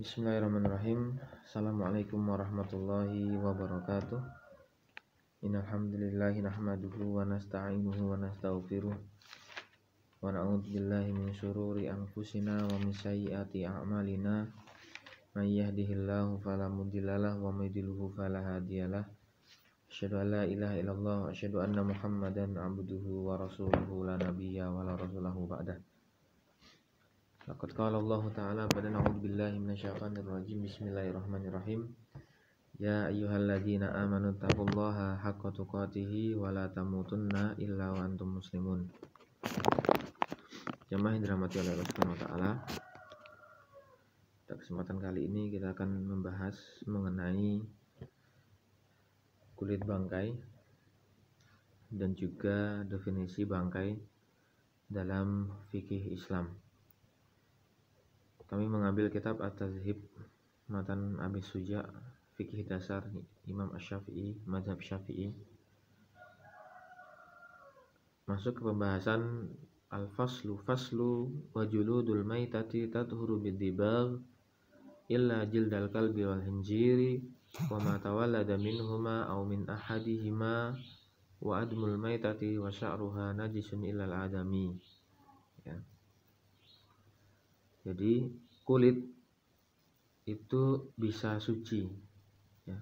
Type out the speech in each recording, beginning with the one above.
Bismillahirrahmanirrahim. Assalamualaikum warahmatullahi wabarakatuh. Innal hamdalillahi nahmaduhu wa nasta'inuhu wa nastaghfiruh wa na'udzu billahi min syururi anfusina wa min sayyiati a'malina. May yahdihillahu fala mudhillalah wa may yudhlilhu fala hadiyalah. Asyhadu an la ilaha illallah wa asyhadu anna Muhammadan 'abduhu wa rasuluhu la nabiyya wa la rasulahu ba'dah. Laqad qala Allah Ta'ala pada na'udzu billahi minasyaitonir rajim. Bismillahirrahmanirrahim. Ya ayyuhalladzina amanu taqullaha haqqa tuqatih wa la tamutunna illa wa antum muslimun. Jamaah yang dirahmati oleh Allah Subhanahu wa taala. Pada kesempatan kali ini kita akan membahas mengenai kulit bangkai dan juga definisi bangkai dalam fikih Islam. Kami mengambil kitab At-Tazhib Matan Abi Suja, fikih dasar Imam Asy-Syafi'i, mazhab Syafi'i. Masuk ke pembahasan al-faslu wa juludul maitati tadhuru bid-dibagh illa jildal kalbi wal hinjiri wa ma tawallada minhuma aw min ahadihima wa admul maitati wa sya'ruha najisun illal adami. Ya. Jadi kulit itu bisa suci, ya,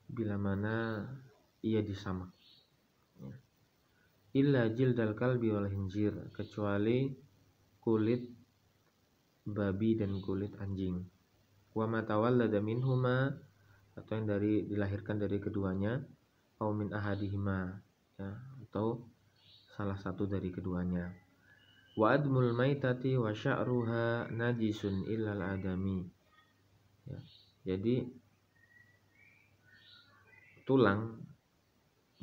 bila mana ia disamak, ya. Illa jildal kalbi wal hinjir, kecuali kulit babi dan kulit anjing. Wa ma tawallada minhuma, atau yang dilahirkan dari keduanya, au min ahadihima, ya, atau salah satu dari keduanya. Wa admul maitati wa sya'ruha najisun illal adami. Ya, jadi tulang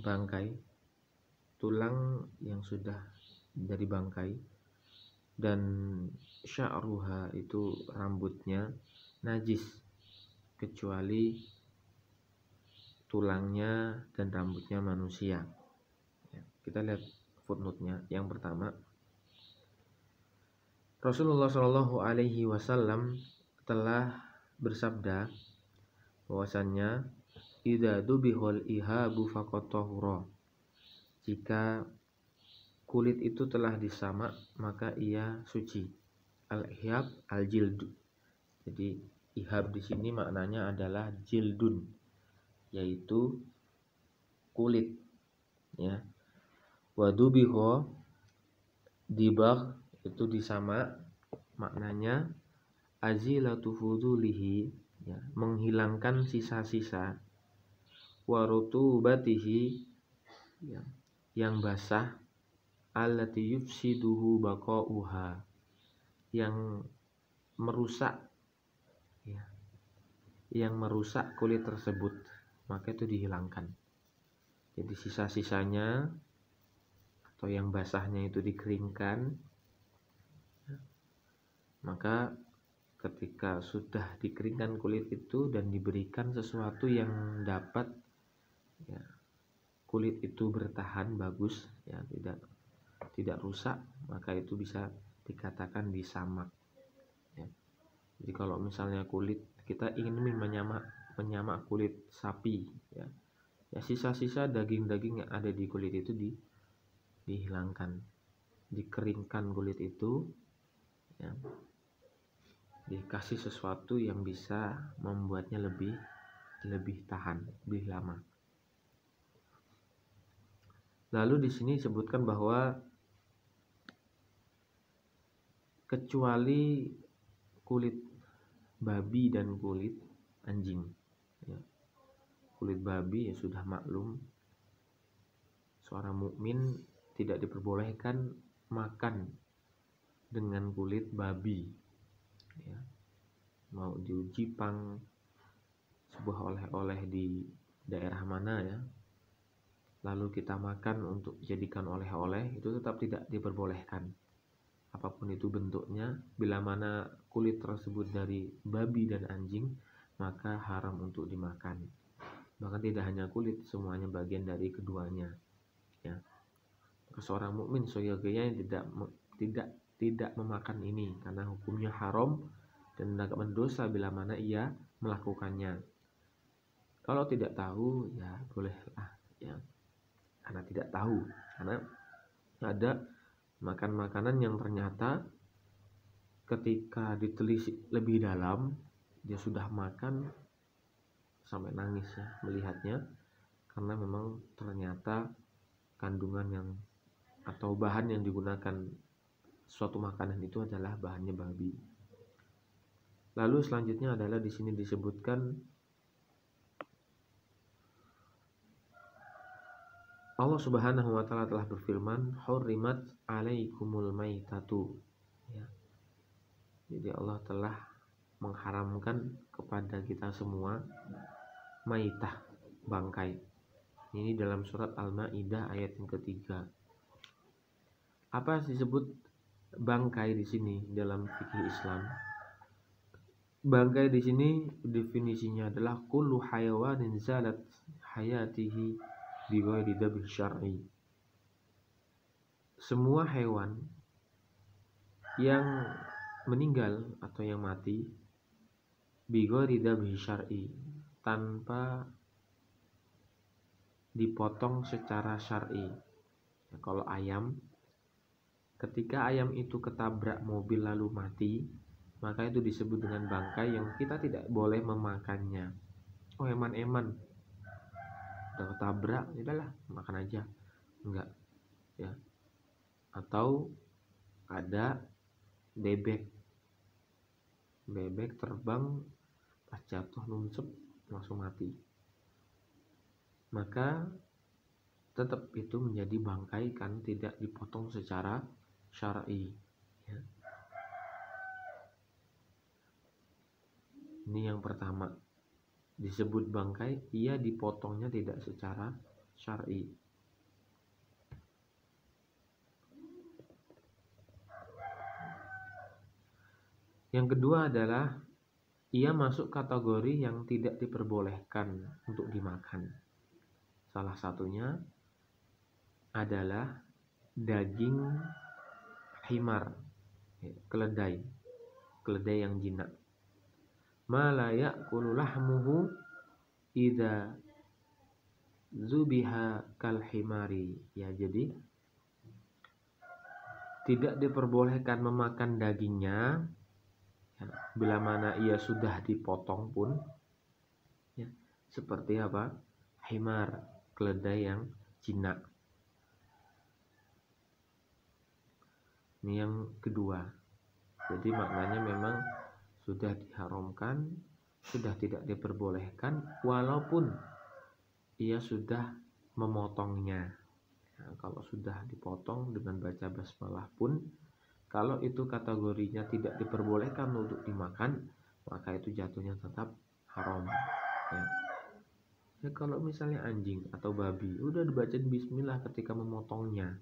bangkai, tulang yang sudah dari bangkai, dan sya'ruha itu rambutnya, najis kecuali tulangnya dan rambutnya manusia. Ya, kita lihat footnote-nya. Yang pertama, Rasulullah Shallallahu Alaihi Wasallam telah bersabda bahwasannya idza dubihul ihabu faqad tahura, jika kulit itu telah disamak maka ia suci. Al-ihab al-jildu. Jadi ihab di sini maknanya adalah jildun, yaitu kulit, ya. Wa dubiho dibagh itu disamak, maknanya azilatu fudulihi, ya, menghilangkan sisa-sisa, warutubatihi, ya, yang basah, allati yufsiduhu baqauha, yang merusak, ya, yang merusak kulit tersebut, maka itu dihilangkan. Jadi sisa-sisanya atau yang basahnya itu dikeringkan. Maka ketika sudah dikeringkan kulit itu dan diberikan sesuatu yang dapat, ya, kulit itu bertahan bagus, ya, tidak rusak, maka itu bisa dikatakan disamak, ya. Jadi kalau misalnya kulit kita ingin menyamak kulit sapi, ya, sisa-sisa daging-daging yang ada di kulit itu dihilangkan, dikeringkan kulit itu, ya, dikasih sesuatu yang bisa membuatnya lebih tahan, lebih lama. Lalu di sini disebutkan bahwa kecuali kulit babi dan kulit anjing, ya. Kulit babi ya sudah maklum, seorang mukmin tidak diperbolehkan makan dengan kulit babi, ya. Mau di Jipang, sebuah oleh-oleh di daerah mana, ya, lalu kita makan untuk dijadikan oleh-oleh, itu tetap tidak diperbolehkan. Apapun itu bentuknya, bila mana kulit tersebut dari babi dan anjing, maka haram untuk dimakan. Bahkan tidak hanya kulit, semuanya bagian dari keduanya, ya. Seorang mukmin seyogianya tidak memakan ini karena hukumnya haram dan akan berdosa bila mana ia melakukannya. Kalau tidak tahu ya bolehlah ya, karena tidak tahu, karena ada makan makanan yang ternyata ketika ditelisik lebih dalam dia sudah makan sampai nangis ya melihatnya, karena memang ternyata kandungan yang atau bahan yang digunakan suatu makanan itu adalah bahannya babi. Lalu selanjutnya adalah di sini disebutkan Allah Subhanahu wa taala telah berfirman, "Hurrimat 'alaikumul maitatu." Ya. Jadi Allah telah mengharamkan kepada kita semua maitah, bangkai. Ini dalam surat Al-Maidah ayat yang ketiga. Apa disebut bangkai di sini dalam fikih Islam? Bangkai di sini definisinya adalah kullu hayawanin zalat hayatihi bighairi dzabh syar'i. Semua hewan yang meninggal atau yang mati bighairi dzabh syar'i, tanpa dipotong secara syar'i. Ya, kalau ayam, ketika ayam itu ketabrak mobil lalu mati, maka itu disebut dengan bangkai yang kita tidak boleh memakannya. Oh, eman-eman udah ketabrak, udahlah makan aja, enggak ya. Atau ada bebek terbang pas jatuh nuncep langsung mati, maka tetap itu menjadi bangkai kan tidak dipotong secara syar'i ya. Ini yang pertama, disebut bangkai, ia dipotongnya tidak secara syar'i. Yang kedua adalah ia masuk kategori yang tidak diperbolehkan untuk dimakan. Salah satunya adalah daging himar, keledai yang jinak. Ma la ya'kulu lahmuhu idza zubiha kal himari. Ya, jadi tidak diperbolehkan memakan dagingnya ya, bila mana ia sudah dipotong pun ya, seperti apa? Himar, keledai yang jinak. Ini yang kedua. Jadi maknanya memang sudah diharamkan, sudah tidak diperbolehkan walaupun ia sudah memotongnya. Ya, kalau sudah dipotong dengan baca basmalah pun, kalau itu kategorinya tidak diperbolehkan untuk dimakan, maka itu jatuhnya tetap haram ya. Ya, kalau misalnya anjing atau babi udah dibacain bismillah ketika memotongnya,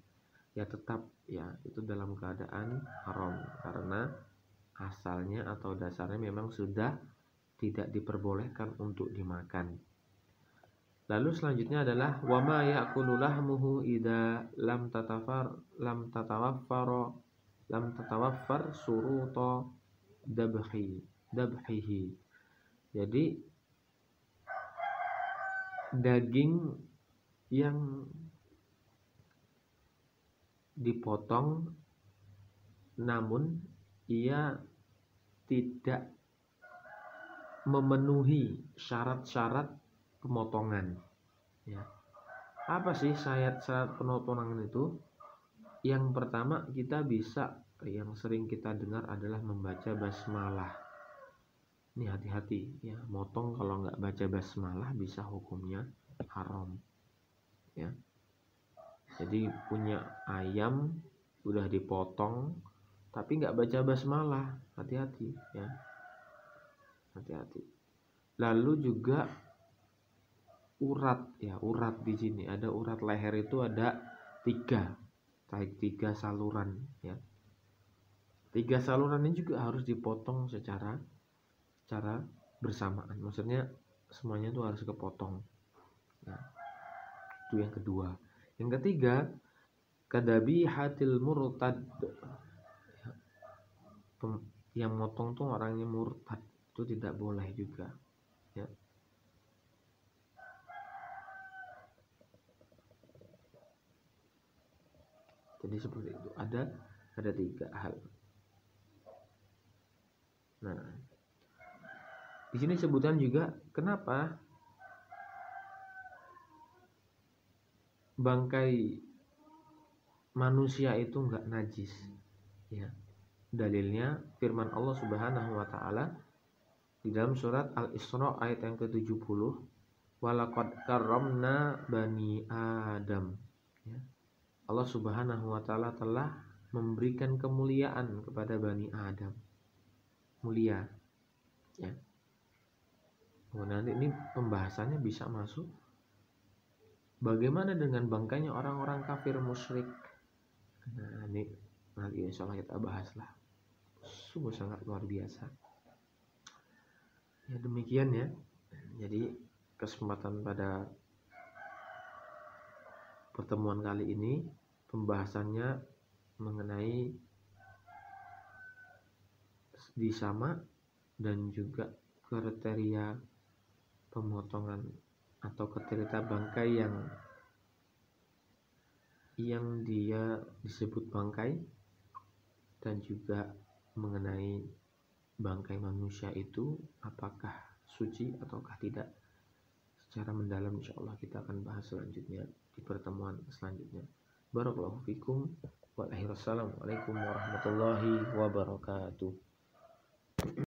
ya tetap ya itu dalam keadaan haram karena asalnya atau dasarnya memang sudah tidak diperbolehkan untuk dimakan. Lalu selanjutnya adalah wa ma ya'kulu lahmuhu idza lam tatawaffar suruta dabhihi. Jadi daging yang dipotong namun ia tidak memenuhi syarat-syarat pemotongan ya. Apa sih syarat-syarat pemotongan itu? Yang pertama, kita bisa, yang sering kita dengar adalah membaca basmalah. Ini hati-hati ya, motong kalau nggak baca basmalah bisa hukumnya haram ya. Jadi punya ayam udah dipotong tapi nggak baca basmalah, hati-hati ya, hati-hati. Lalu juga urat ya, urat di sini ada urat leher itu ada 3 saluran ya. 3 saluran ini juga harus dipotong secara bersamaan, maksudnya semuanya itu harus kepotong ya. Itu yang kedua. Yang ketiga, kadabihatil murtad yang motong tuh orangnya murtad, itu tidak boleh juga ya. Jadi seperti itu, ada 3 hal. Nah, di sini sebutan juga kenapa bangkai manusia itu enggak najis ya. Dalilnya firman Allah Subhanahu wa taala di dalam surat Al-Isra ayat yang ke-70, walaqad karramna bani Adam ya. Allah Subhanahu wa taala telah memberikan kemuliaan kepada bani Adam. Mulia ya. Oh, nanti ini pembahasannya bisa masuk bagaimana dengan bangkainya orang-orang kafir musyrik. Nah, ini nanti insyaallah kita bahaslah. Sungguh sangat luar biasa. Ya demikian ya. Jadi kesempatan pada pertemuan kali ini pembahasannya mengenai disama dan juga kriteria pemotongan atau kriteria bangkai yang dia disebut bangkai, dan juga mengenai bangkai manusia itu apakah suci ataukah tidak secara mendalam. Insyaallah kita akan bahas selanjutnya di pertemuan selanjutnya. Barakallahu fikum. Wassalamualaikum warahmatullahi wabarakatuh.